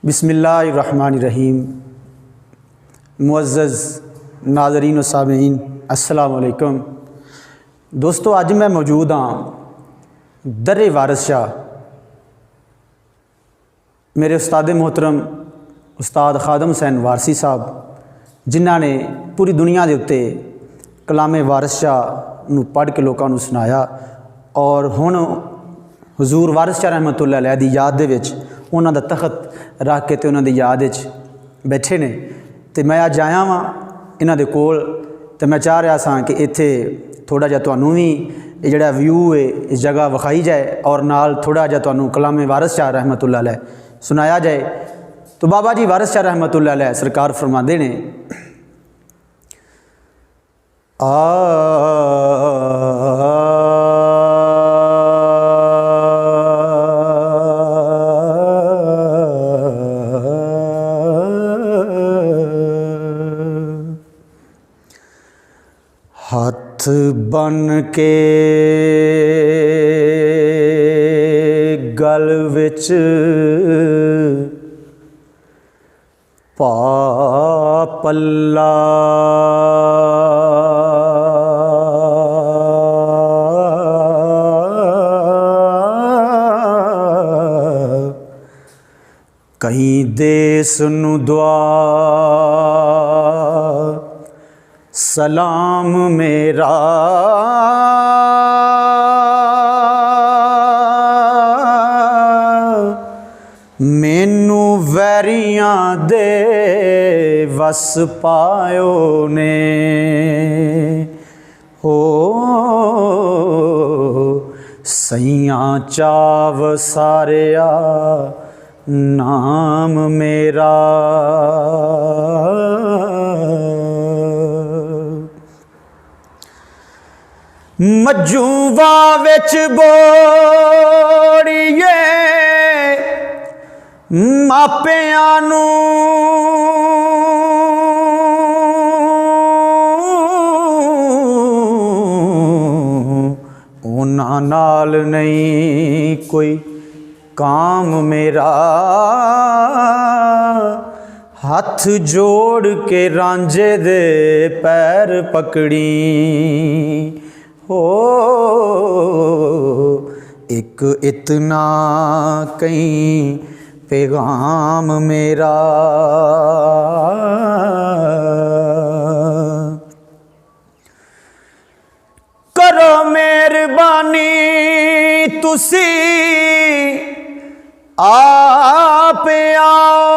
बिस्मिल्लाहिर्रहमानिर्रहीम। मुअज़्ज़ज़ नाज़रीन व सामीईन, अस्सलामु अलैकुम। दोस्तों, अज मैं मौजूद हाँ दर्रे वारिस शाह, मेरे उस्ताद मोहतरम उस्ताद खादम हुसैन वारसी साहब, जिन्हों ने पूरी दुनिया के उत्ते कलामे वारिस शाह नूं पढ़ के लोगों को सुनाया और हुण हजूर वारिस शाह रहमतुल्लाह अलैह दी याद दे विच उन्हां दा तखत रख के ते उन्हां दी याद विच बैठे ने। तो मैं अज आया वां इन्हां दे कोल, ते मैं चाह रहा सां कि इत्थे थोड़ा जिहा तुहानूं भी ये जिहड़ा व्यू है इस जगह विखाई जाए और नाल थोड़ा जिहा तुहानूं कलामे वारिस शाह रहमतुल्लाह अलैह सुनाया जाए। तो बाबा जी वारिस शाह रहमतुल्लाह अलैह सरकार फरमाते ने, हाथ बन के गल विच पा पल्ला, कहीं देस नूं दुआ सलाम मेरा, मैनू वैरियां दे वस पायो ने, हो सैयां चाव सारिया नाम मेरा। मजूवा विच बोड़िए मापियां नूं, उन्हां नाल नहीं कोई काम मेरा, हथ जोड़ के रांझे दे पैर पकड़ी, हो एक इतना कहीं पैगाम मेरा। करो मेहरबानी तुसी आप आओ,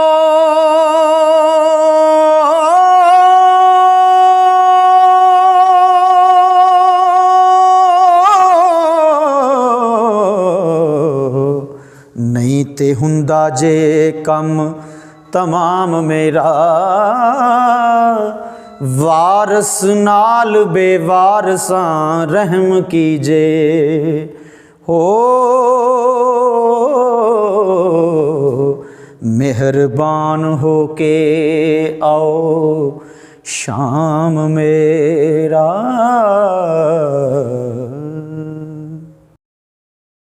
नहीं ते हुंदा जे कम तमाम मेरा, वारस नाल बेवारसां रहम कीजे, हो मेहरबान हो के आओ शाम मेरा।